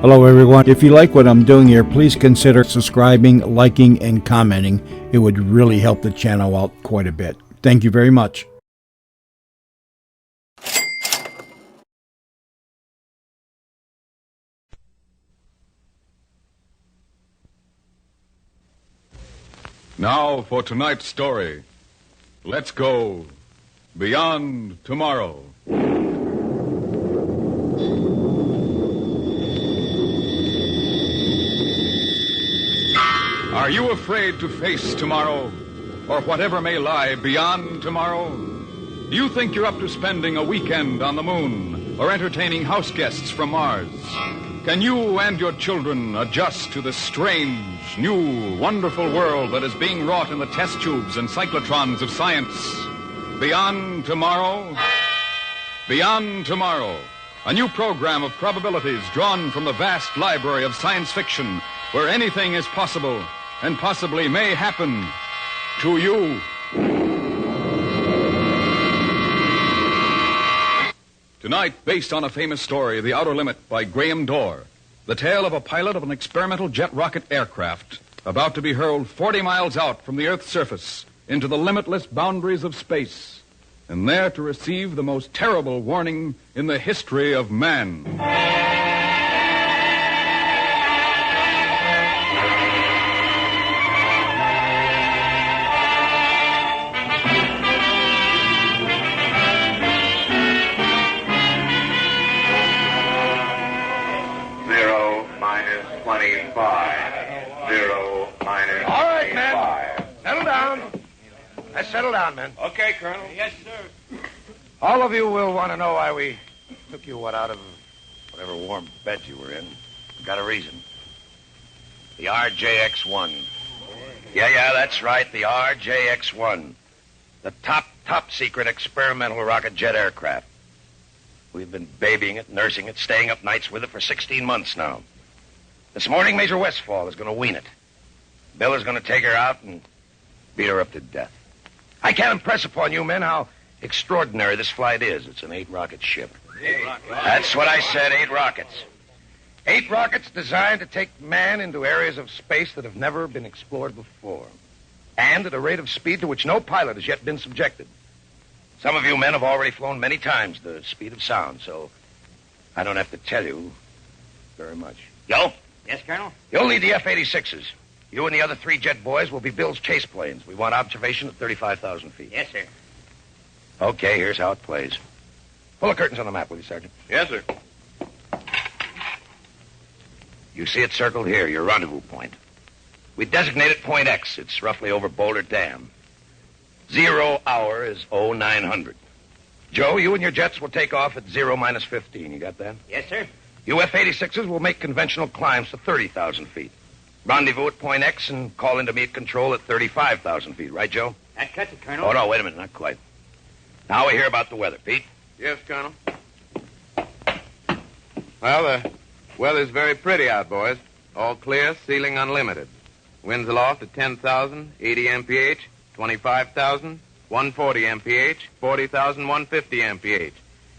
Hello, everyone. If you like what I'm doing here, please consider subscribing, liking, and commenting. It would really help the channel out quite a bit. Thank you very much. Now for tonight's story. Let's go beyond tomorrow. Are you afraid to face tomorrow, or whatever may lie beyond tomorrow? Do you think you're up to spending a weekend on the moon, or entertaining house guests from Mars? Can you and your children adjust to the strange, new, wonderful world that is being wrought in the test tubes and cyclotrons of science? Beyond tomorrow? Beyond tomorrow, a new program of probabilities drawn from the vast library of science fiction, where anything is possible and possibly may happen to you. Tonight, based on a famous story, The Outer Limit by Graham Dorr, the tale of a pilot of an experimental jet rocket aircraft about to be hurled 40 miles out from the Earth's surface into the limitless boundaries of space, and there to receive the most terrible warning in the history of man. 25. 0 minus. All right, men. 5. Settle down. Let's settle down, men. Okay, Colonel. Yes, sir. All of you will want to know why we took you out of whatever warm bed you were in. We've got a reason. The RJX-1. Yeah, that's right. The RJX-1. The top secret experimental rocket jet aircraft. We've been babying it, nursing it, staying up nights with it for 16 months now. This morning, Major Westfall is going to wean it. Bill is going to take her out and beat her up to death. I can't impress upon you men how extraordinary this flight is. It's an 8-rocket ship. That's what I said, 8 rockets. 8 rockets designed to take man into areas of space that have never been explored before. And at a rate of speed to which no pilot has yet been subjected. Some of you men have already flown many times the speed of sound, so I don't have to tell you very much. Yo? Yes, Colonel? You'll lead the F-86s. You and the other 3 jet boys will be Bill's chase planes. We want observation at 35,000 feet. Yes, sir. Okay, here's how it plays. Pull the curtains on the map, will you, Sergeant? Yes, sir. You see it circled here, your rendezvous point. We designate it Point X. It's roughly over Boulder Dam. 0 hour is 0900. Joe, you and your jets will take off at 0 minus 15. You got that? Yes, sir. You F-86s will make conventional climbs to 30,000 feet. Rendezvous at Point X and call into me at control at 35,000 feet. Right, Joe? That cuts it, Colonel. Oh, no, wait a minute. Not quite. Now we hear about the weather. Pete? Yes, Colonel. Well, the weather's very pretty out, boys. All clear, ceiling unlimited. Winds aloft at 10,000, 80 mph, 25,000, 140 mph, 40,000, 150 mph.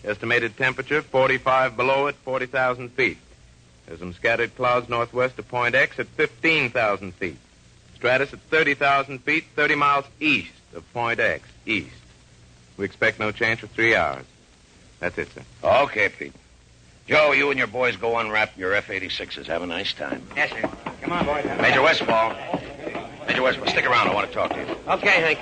Estimated temperature 45 below at 40,000 feet. There's some scattered clouds northwest of Point X at 15,000 feet. Stratus at 30,000 feet, 30 miles east of Point X, east. We expect no change for 3 hours. That's it, sir. Okay, Pete. Joe, you and your boys go unwrap your F-86s. Have a nice time. Yes, sir. Come on, boys. Major Westfall. Major Westfall, stick around. I want to talk to you. Okay, Hank.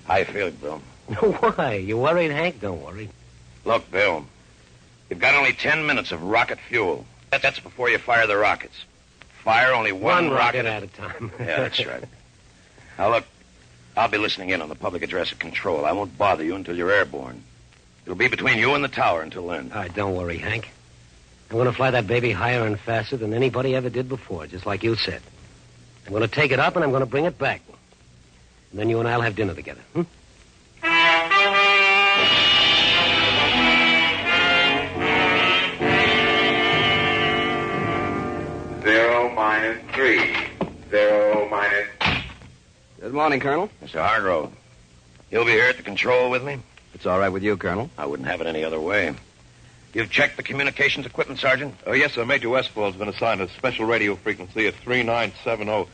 How you feeling, Bill? Why? You worried, Hank? Don't worry. Look, Bill, you've got only 10 minutes of rocket fuel. That's before you fire the rockets. Fire only one rocket at a time. Yeah, that's right. Now, look, I'll be listening in on the public address at control. I won't bother you until you're airborne. It'll be between you and the tower until then. All right, don't worry, Hank. I'm going to fly that baby higher and faster than anybody ever did before, just like you said. I'm going to take it up and I'm going to bring it back. And then you and I'll have dinner together. 0 minus 3. 0 minus. Good morning, Colonel. Mr. Hargrove, you'll be here at the control with me? It's all right with you, Colonel. I wouldn't have it any other way. You've checked the communications equipment, Sergeant? Oh, yes, sir. Major Westfall's been assigned a special radio frequency at 3970.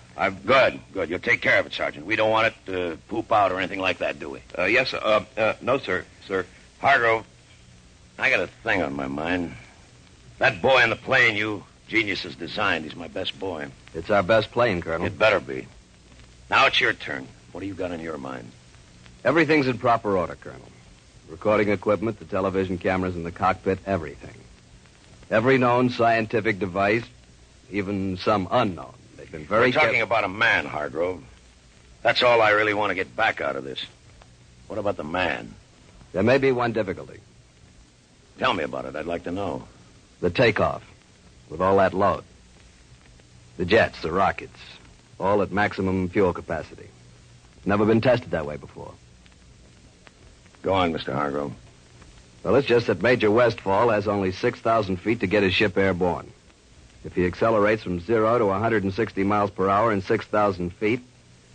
Good. You'll take care of it, Sergeant. We don't want it to poop out or anything like that, do we? Yes, sir. No, sir. Sir. Hargrove, I got a thing on my mind. That boy in the plane you geniuses designed, he's my best boy. It's our best plane, Colonel. It better be. Now it's your turn. What do you got in your mind? Everything's in proper order, Colonel. Recording equipment, the television cameras in the cockpit, everything. Every known scientific device, even some unknown. They've been very We're talking about a man, Hargrove. That's all I really want to get back out of this. What about the man? There may be one difficulty. Tell me about it. I'd like to know. The takeoff, with all that load. The jets, the rockets, all at maximum fuel capacity. Never been tested that way before. Go on, Mr. Hargrove. Well, it's just that Major Westfall has only 6,000 feet to get his ship airborne. If he accelerates from 0 to 160 miles per hour in 6,000 feet,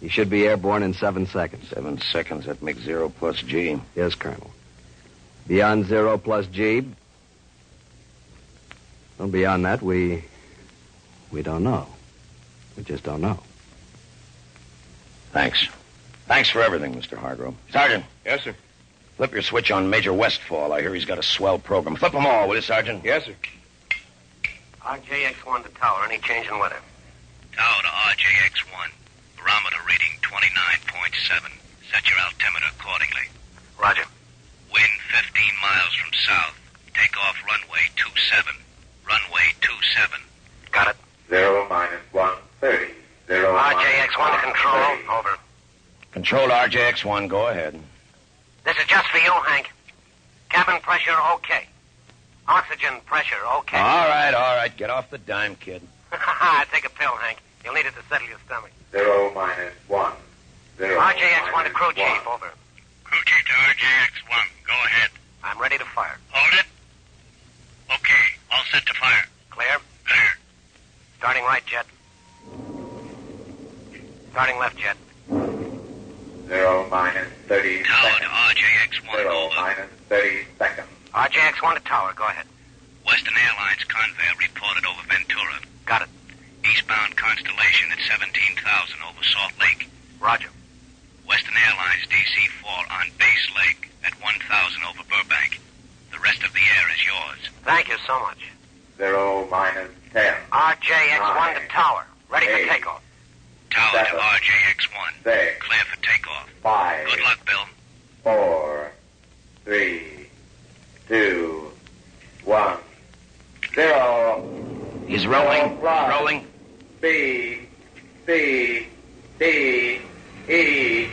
he should be airborne in 7 seconds. 7 seconds, that makes 0 plus G. Yes, Colonel. Beyond 0 plus G, well, beyond that, we don't know. We just don't know. Thanks. Thanks for everything, Mr. Hargrove. Sergeant. Yes, sir. Flip your switch on Major Westfall. I hear he's got a swell program. Flip them all, will you, Sergeant? Yes, sir. RJX1 to tower. Any change in weather? Tower to RJX1. Barometer reading 29.7. Set your altimeter accordingly. Roger. Wind 15 miles from south. Takeoff runway 27. Runway 27. Got it. 0 minus 130. 0 RJX1 to control. Over. Control RJX1. Go ahead. This is just for you, Hank. Cabin pressure, okay. Oxygen pressure, okay. All right. Get off the dime, kid. Take a pill, Hank. You'll need it to settle your stomach. 0 minus 1. 0 RJX1 to crew chief, over. Crew chief to RJX1. Go ahead. I'm ready to fire. Hold it. Okay. All set to fire. Clear? Clear. Starting right, jet. Starting left, jet. 0 minus 30 Tower seconds. to RJX1. 0 Over. minus 30 seconds. RJX1 to tower, go ahead. Western Airlines Convair reported over Ventura. Got it. Eastbound Constellation at 17,000 over Salt Lake. Roger. Western Airlines DC-4 on Base Lake at 1,000 over Burbank. The rest of the air is yours. Thank you so much. 0 minus 10. RJX1 to tower. Ready for takeoff. Tower to 7, RJX1. 6, Clear for takeoff. 5, Good luck, Bill. 4, 3, 2, 1, 0. He's rolling. Fly. Rolling. B, C, D, E,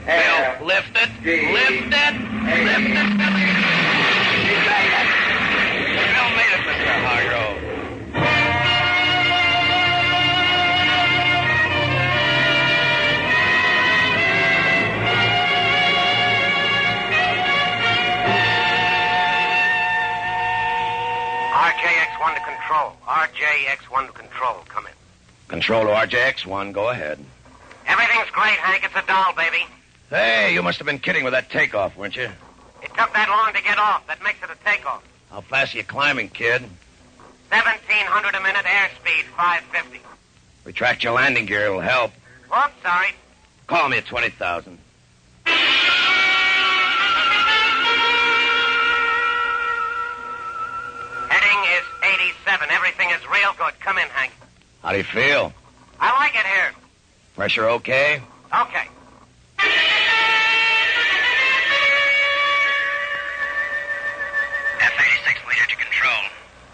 F. Bill, lift it. G, Lift it. Lift it, Billy. He made it. Bill made it, Mr. Hargrove. RJX1 to control. RJX1 to control. Come in. Control to RJX1. Go ahead. Everything's great, Hank. It's a doll, baby. Hey, you must have been kidding with that takeoff, weren't you? It took that long to get off. That makes it a takeoff. How fast are you climbing, kid? 1,700 a minute, airspeed 550. Retract your landing gear. It'll help. Oops, sorry. Call me at 20,000. Heading is 87. Everything is real good. Come in, Hank. How do you feel? I like it here. Pressure okay? Okay. F-86 leader to control.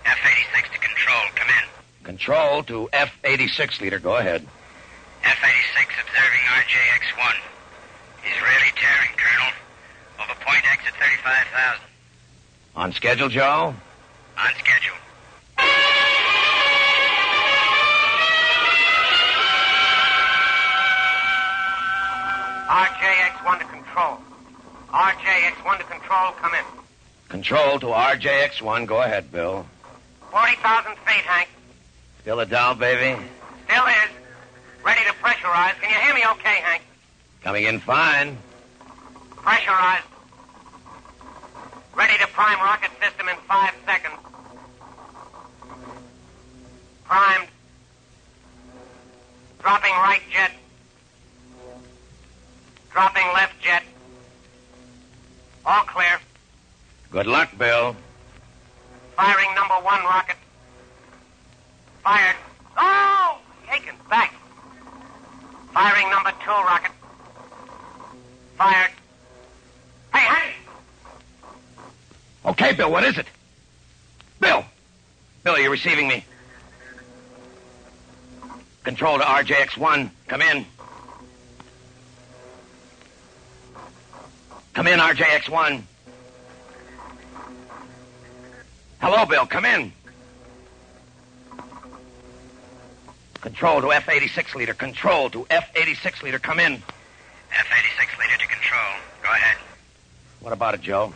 F-86 to control. Come in. Control to F-86 leader. Go ahead. F-86 observing RJX-1. He's really tearing, Colonel. Over point X at 35,000. On schedule, Joe? On schedule. RJX1 to control. RJX1 to control. Come in. Control to RJX1. Go ahead, Bill. 40,000 feet, Hank. Still a doll, baby? Still is. Ready to pressurize. Can you hear me okay, Hank? Coming in fine. Pressurized. Ready to prime rocket system in 5 seconds. Primed. Dropping right jet. Dropping left jet. All clear. Good luck, Bill. Firing number 1 rocket. Fired. Oh! Taken back. Firing number 2 rocket. Fired. Hey, hey! Okay, Bill, what is it? Bill! Bill, are you receiving me? Control to RJX-1. Come in. Come in, RJX-1. Hello, Bill. Come in. Control to F-86 leader. Control to F-86 leader. Come in. F-86 leader to control. Go ahead. What about it, Joe?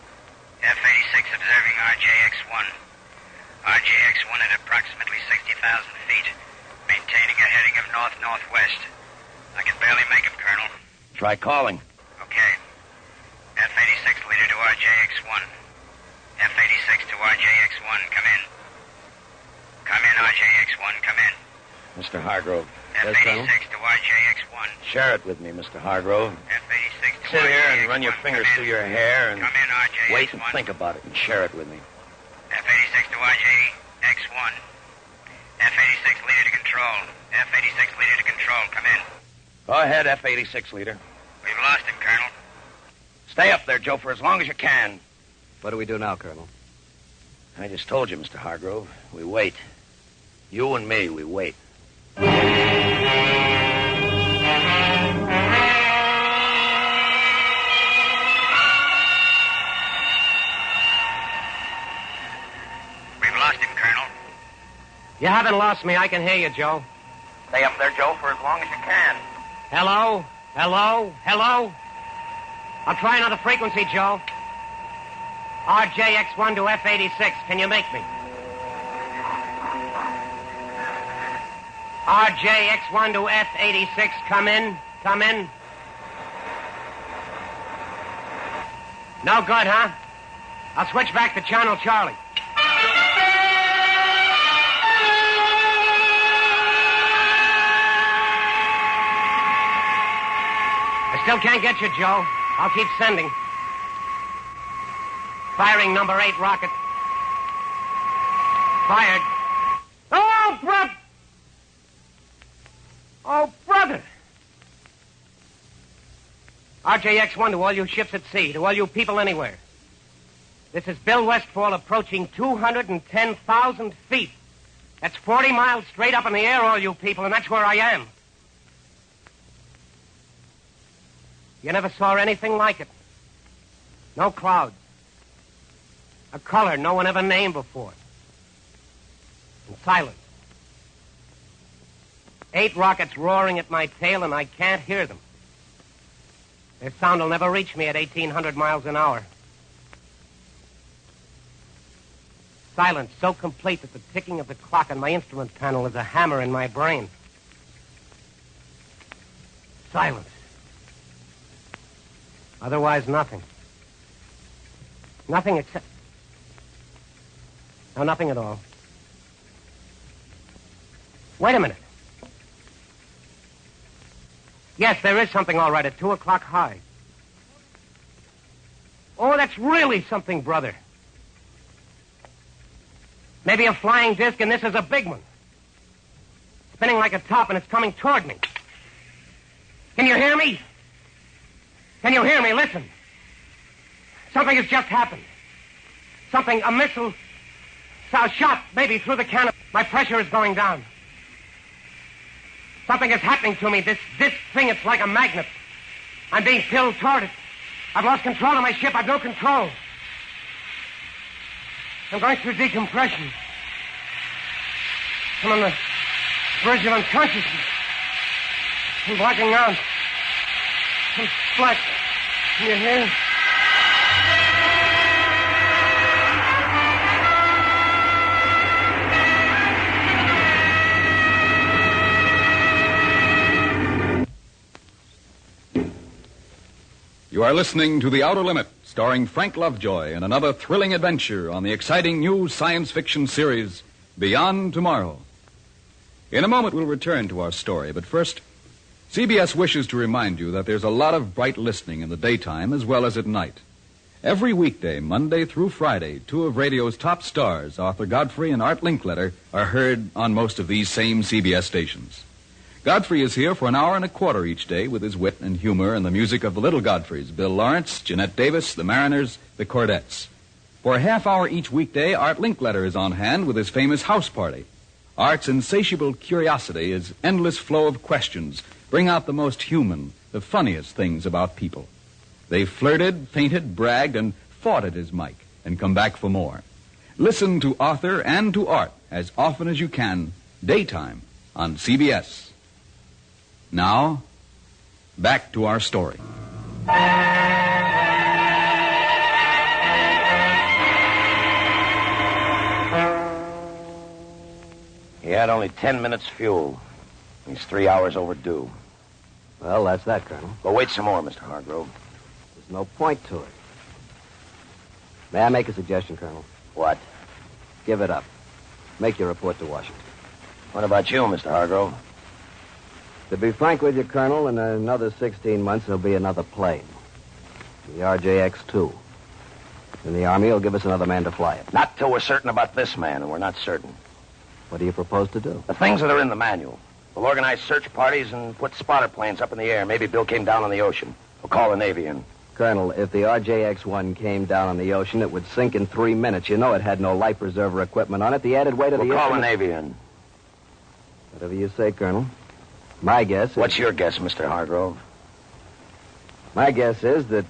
F-86 observing RJX-1. RJX-1 at approximately 60,000 feet, maintaining a heading of north-northwest. I can barely make him, Colonel. Try calling. Okay. F-86 leader to RJX-1. F-86 to RJX-1, come in. Come in, RJX-1, come in. Mr. Hargrove. F-86 to RJX-1. Share it with me, Mr. Hargrove. F-86 to Sit RJX-1. here and run your fingers through your hair and Come in, RJX-1. wait and think about it and share it with me. F-86 to RJX-1. F-86 leader to control. F-86 leader to control, come in. Go ahead, F-86 leader. We've lost him, Colonel. Stay up there, Joe, for as long as you can. What do we do now, Colonel? I just told you, Mr. Hargrove. We wait. You and me, we wait. We've lost him, Colonel. You haven't lost me. I can hear you, Joe. Stay up there, Joe, for as long as you can. Hello? Hello? Hello? I'll try another frequency, Joe. RJX-1 to F-86. Can you make me? RJX-1 to F-86. Come in. Come in. No good, huh? I'll switch back to Channel Charlie. I still can't get you, Joe. I'll keep sending. Firing number 8 rocket. Fired. Oh, brother! Oh, brother! RJX-1 to all you ships at sea, to all you people anywhere. This is Bill Westfall approaching 210,000 feet. That's 40 miles straight up in the air, all you people, and that's where I am. You never saw anything like it. No clouds. A color no one ever named before. And silence. 8 rockets roaring at my tail, and I can't hear them. Their sound will never reach me at 1,800 miles an hour. Silence so complete that the ticking of the clock on my instrument panel is a hammer in my brain. Silence. Otherwise, nothing. Nothing except... No, nothing at all. Wait a minute. Yes, there is something all right at 2 o'clock high. Oh, that's really something, brother. Maybe a flying disc, and this is a big one. Spinning like a top, and it's coming toward me. Can you hear me? Can you hear me? Listen. Something has just happened. Something, a missile, a shot maybe through the cannon. My pressure is going down. Something is happening to me. This thing, it's like a magnet. I'm being pulled toward it. I've lost control of my ship. I've no control. I'm going through decompression. I'm on the verge of unconsciousness. I'm blacking out. I'm flat. Can you hear? You are listening to The Outer Limit, starring Frank Lovejoy in another thrilling adventure on the exciting new science fiction series, Beyond Tomorrow. In a moment, we'll return to our story, but first, CBS wishes to remind you that there's a lot of bright listening in the daytime as well as at night. Every weekday, Monday through Friday, two of radio's top stars, Arthur Godfrey and Art Linkletter, are heard on most of these same CBS stations. Godfrey is here for an hour and a quarter each day with his wit and humor and the music of the Little Godfreys, Bill Lawrence, Jeanette Davis, the Mariners, the Cordettes. For a half hour each weekday, Art Linkletter is on hand with his famous house party. Art's insatiable curiosity, his endless flow of questions, bring out the most human, the funniest things about people. They've flirted, fainted, bragged, and fought at his mic, and come back for more. Listen to Arthur and to Art as often as you can, daytime, on CBS. Now, back to our story. He had only 10 minutes fuel. He's 3 hours overdue. Well, that's that, Colonel. But wait some more, Mr. Hargrove. There's no point to it. May I make a suggestion, Colonel? What? Give it up. Make your report to Washington. What about you, Mr. Hargrove? To be frank with you, Colonel, in another 16 months, there'll be another plane. The RJX-2. And the Army will give us another man to fly it. Not till we're certain about this man, and we're not certain. What do you propose to do? The things that are in the manual. We'll organize search parties and put spotter planes up in the air. Maybe Bill came down on the ocean. We'll call the Navy in. Colonel, if the RJX-1 came down on the ocean, it would sink in 3 minutes. You know it had no life preserver equipment on it. The added weight of We'll the call the instrument... Navy in. Whatever you say, Colonel. My guess is... What's your guess, Mr. Hargrove? My guess is that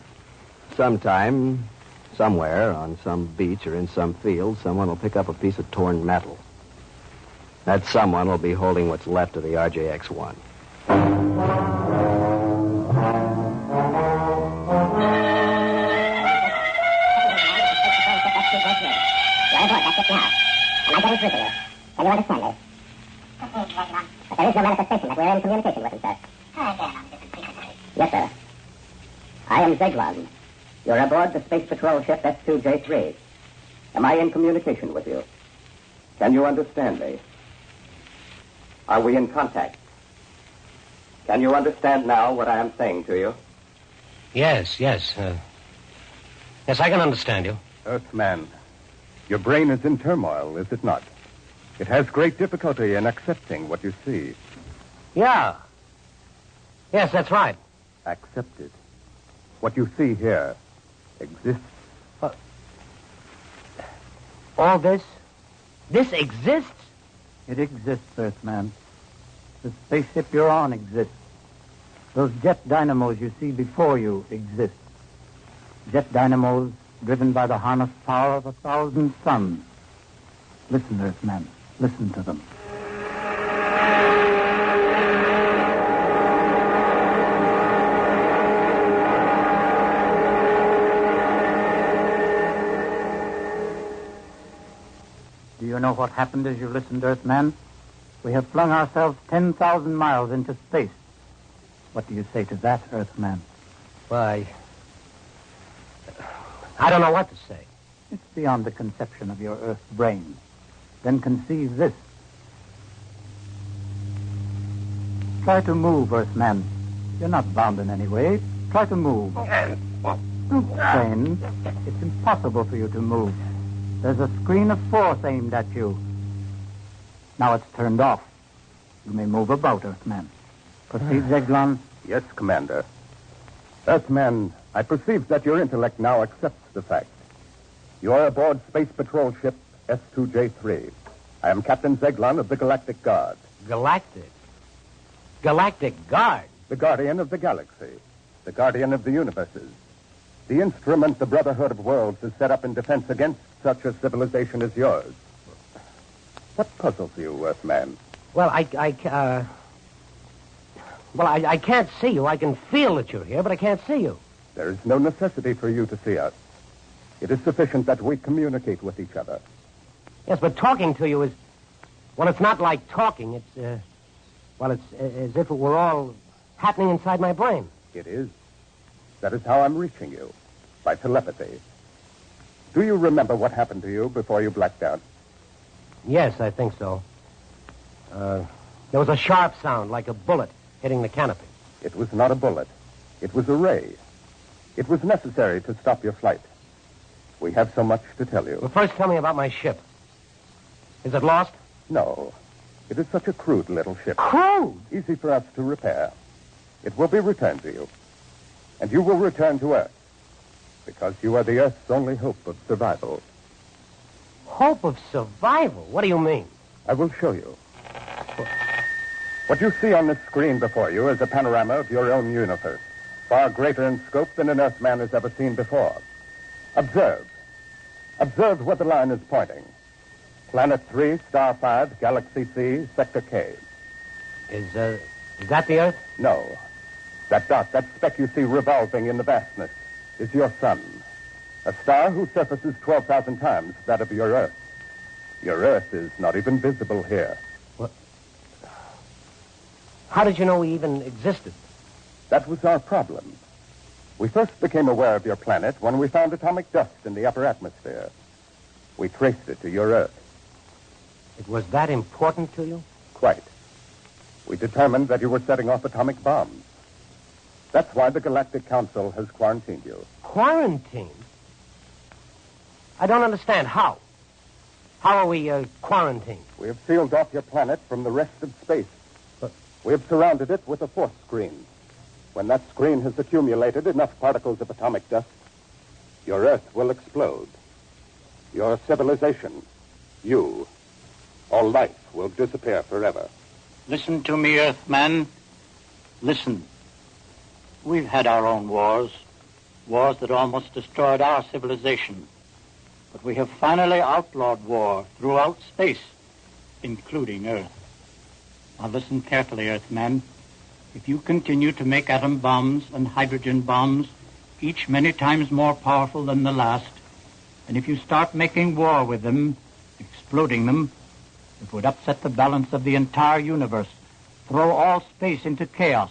sometime, somewhere, on some beach or in some field, someone will pick up a piece of torn metal. That someone will be holding what's left of the RJX-1. Can you understand me? But there is no manifestation that we're in communication with him, sir. Yes, sir. I am Zeglon. You're aboard the Space Patrol ship S2J3. Am I in communication with you? Can you understand me? Are we in contact? Can you understand now what I am saying to you? Yes. Yes, I can understand you. Earthman, your brain is in turmoil, is it not? It has great difficulty in accepting what you see. Yeah. Yes, that's right. Accept it. What you see here exists. All this? This exists? It exists, Earthman. The spaceship you're on exists. Those jet dynamos you see before you exist. Jet dynamos driven by the harness power of 1,000 suns. Listen, Earthman. Listen to them. Do you know what happened as you listened, Earthman? We have flung ourselves 10,000 miles into space. What do you say to that, Earthman? Why, I don't know what to say. It's beyond the conception of your Earth brain. Then conceive this. Try to move, Earthman. You're not bound in any way. Try to move. Jane, it's impossible for you to move. There's a screen of force aimed at you. Now it's turned off. You may move about, Earthman. Proceed, Zeglon. Yes, Commander. Earthman, I perceive that your intellect now accepts the fact. You are aboard Space Patrol ship S2J3. I am Captain Zeglon of the Galactic Guard. Galactic? Galactic Guard? The guardian of the galaxy. The guardian of the universes. The instrument the Brotherhood of Worlds has set up in defense against such a civilization as yours. What puzzles you, Earthman? Well, I can't see you. I can feel that you're here, but I can't see you. There is no necessity for you to see us. It is sufficient that we communicate with each other. Yes, but talking to you is... Well, it's not like talking. It's, it's as if it were all happening inside my brain. It is. That is how I'm reaching you, by telepathy. Do you remember what happened to you before you blacked out? Yes, I think so. There was a sharp sound, like a bullet hitting the canopy. It was not a bullet. It was a ray. It was necessary to stop your flight. We have so much to tell you. Well, first tell me about my ship. Is it lost? No. It is such a crude little ship. Crude? Easy for us to repair. It will be returned to you. And you will return to Earth. Because you are the Earth's only hope of survival. Hope of survival? What do you mean? I will show you. What you see on this screen before you is a panorama of your own universe, far greater in scope than an Earthman has ever seen before. Observe. Observe where the line is pointing. Planet 3, Star 5, Galaxy C, Sector K. Is that the Earth? No. That dot, that speck you see revolving in the vastness, is your sun. A star whose surface is 12,000 times that of your Earth. Your Earth is not even visible here. What? How did you know we even existed? That was our problem. We first became aware of your planet when we found atomic dust in the upper atmosphere. We traced it to your Earth. It was that important to you? Quite. We determined that you were setting off atomic bombs. That's why the Galactic Council has quarantined you. Quarantined? I don't understand. How? How are we quarantined? We have sealed off your planet from the rest of space. But we have surrounded it with a force screen. When that screen has accumulated enough particles of atomic dust, your Earth will explode. Your civilization, you, all life will disappear forever. Listen to me, Earthman. Listen. We've had our own wars that almost destroyed our civilization. But we have finally outlawed war throughout space, including Earth. Now listen carefully, Earthman. If you continue to make atom bombs and hydrogen bombs, each many times more powerful than the last, and if you start making war with them, exploding them, it would upset the balance of the entire universe, throw all space into chaos.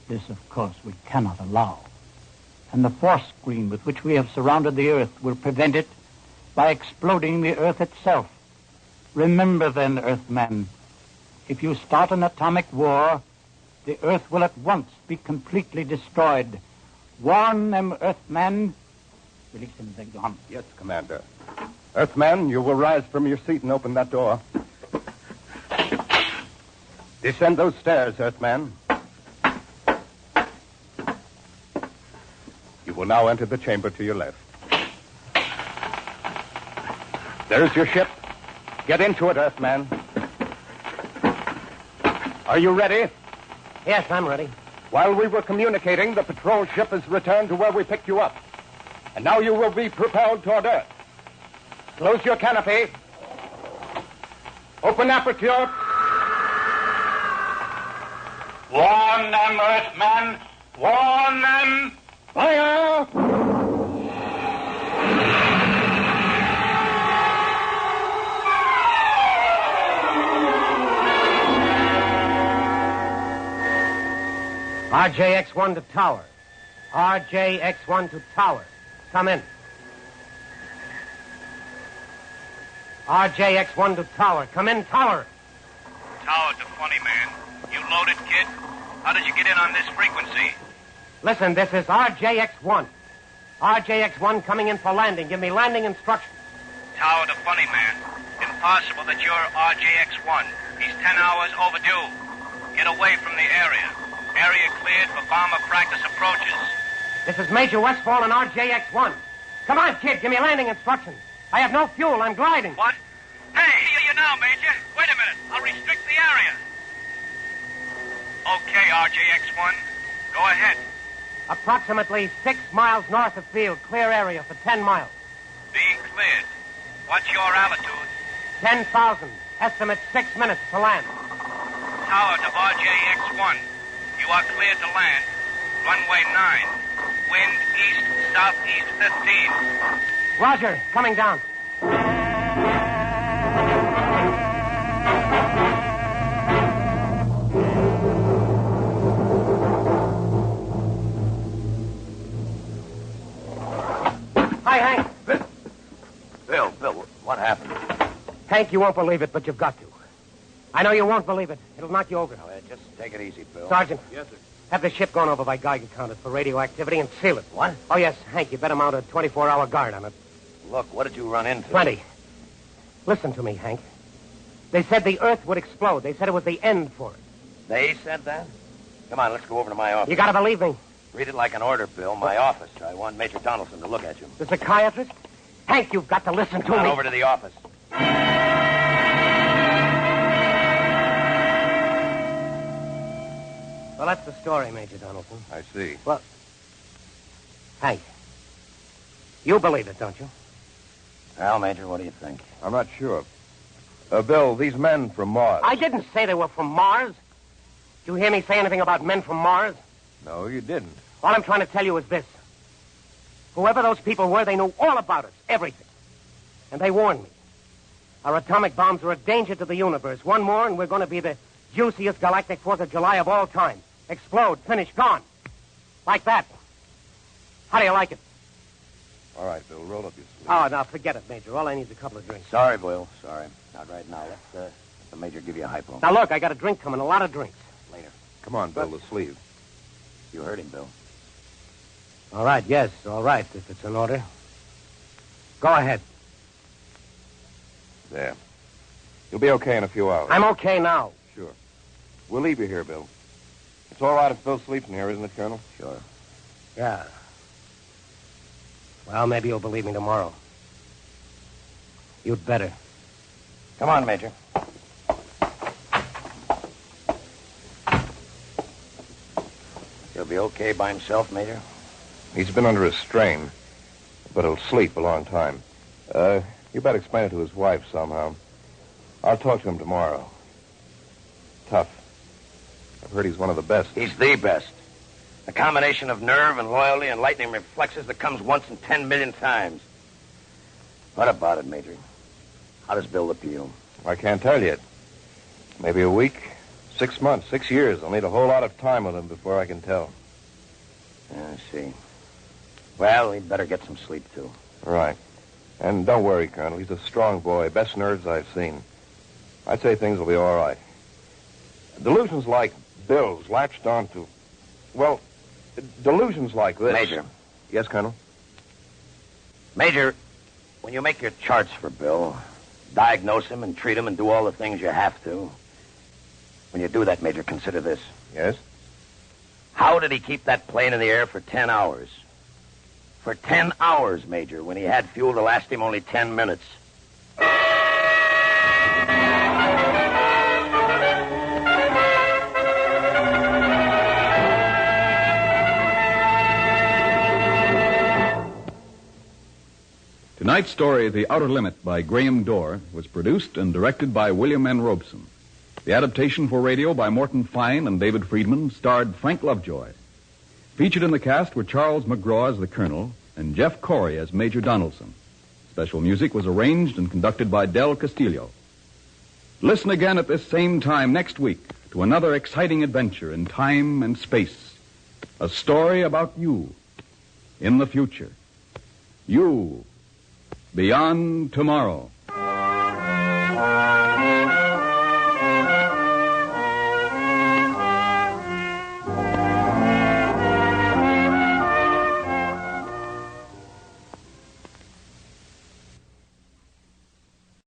This, of course, we cannot allow. And the force screen with which we have surrounded the Earth will prevent it by exploding the Earth itself. Remember then, Earthman, if you start an atomic war, the Earth will at once be completely destroyed. Warn them, Earthman. Release him, Zegdon. Yes, Commander. Earthman, you will rise from your seat and open that door. Descend those stairs, Earthman. You will now enter the chamber to your left. There is your ship. Get into it, Earthman. Are you ready? Yes, I'm ready. While we were communicating, the patrol ship has returned to where we picked you up. And now you will be propelled toward Earth. Close your canopy. Open aperture. Warn them, Earthmen. Warn them. Fire! RJX-1 to tower. RJX-1 to tower. Come in. RJX-1 to tower. Come in, tower. Tower to Funny Man. You loaded, kid? How did you get in on this frequency? Listen, this is RJX-1. RJX-1 coming in for landing. Give me landing instructions. Tower to Funny Man. Impossible that you're RJX-1. He's 10 hours overdue. Get away from the area. Area cleared for bomber practice approaches. This is Major Westfall and RJX-1. Come on, kid, give me landing instructions. I have no fuel. I'm gliding. What? Hey, hear you now, Major. Wait a minute. I'll restrict the area. Okay, RJX-1. Go ahead. Approximately 6 miles north of field. Clear area for 10 miles. Being cleared. What's your altitude? 10,000. Estimate 6 minutes to land. Tower to RJX-1. You are cleared to land. Runway 9. Wind east-southeast 15. Roger. Coming down. Hank, you won't believe it, but you've got to. I know you won't believe it. It'll knock you over. Just take it easy, Bill. Sergeant. Yes, sir. Have the ship gone over by Geiger counters for radioactivity and seal it. What? Oh, yes, Hank, you better mount a 24-hour guard on it. Look, what did you run into? Plenty. Listen to me, Hank. They said the Earth would explode. They said it was the end for it. They said that? Come on, let's go over to my office. You gotta believe me. Read it like an order, Bill. My office. I want Major Donaldson to look at you. The psychiatrist? Hank, you've got to listen to Come on me. over to the office. Well, that's the story, Major Donaldson. I see. Well, Hank, you believe it, don't you? Well, Major, what do you think? I'm not sure. Bill, these men from Mars. I didn't say they were from Mars. Did you hear me say anything about men from Mars? No, you didn't. All I'm trying to tell you is this. Whoever those people were, they knew all about us, everything. And they warned me. Our atomic bombs are a danger to the universe. One more, and we're going to be the juiciest galactic 4th of July of all time. Explode, finish, gone. Like that. How do you like it? All right, Bill, roll up your sleeve. Oh, now, forget it, Major. All I need is a couple of drinks. Sorry, Bill. Sorry. Not right now. Let the Major give you a hypo. Now, look, I got a drink coming, a lot of drinks. Later. Come on, Bill, the sleeve. You heard him, Bill. All right, yes, all right, if it's an order. Go ahead. There. You'll be okay in a few hours. I'm okay now. Sure. We'll leave you here, Bill. It's all right if Bill sleeps in here, isn't it, Colonel? Sure. Yeah. Well, maybe you'll believe me tomorrow. You'd better. Come on, Major. He'll be okay by himself, Major? He's been under a strain, but he'll sleep a long time. You better explain it to his wife somehow. I'll talk to him tomorrow. Tough. I've heard he's one of the best. He's the best. A combination of nerve and loyalty and lightning reflexes that comes once in 10 million times. What about it, Major? How does Bill look to you? I can't tell yet. Maybe a week, 6 months, 6 years. I'll need a whole lot of time with him before I can tell. I see. Well, he'd better get some sleep, too. Right. And don't worry, Colonel. He's a strong boy. Best nerves I've seen. I'd say things will be all right. Delusions like Bill's latched onto... Well, delusions like this... Major. Yes, Colonel? Major, when you make your charts for Bill, diagnose him and treat him and do all the things you have to, when you do that, Major, consider this. Yes? How did he keep that plane in the air for 10 hours? For 10 hours, Major, when he had fuel to last him only 10 minutes. Tonight's story, The Outer Limit by Graham Dorr, was produced and directed by William N. Robeson. The adaptation for radio by Morton Fine and David Friedman starred Frank Lovejoy. Featured in the cast were Charles McGraw as the Colonel and Jeff Corey as Major Donaldson. Special music was arranged and conducted by Del Castillo. Listen again at this same time next week to another exciting adventure in time and space. A story about you in the future. You beyond tomorrow.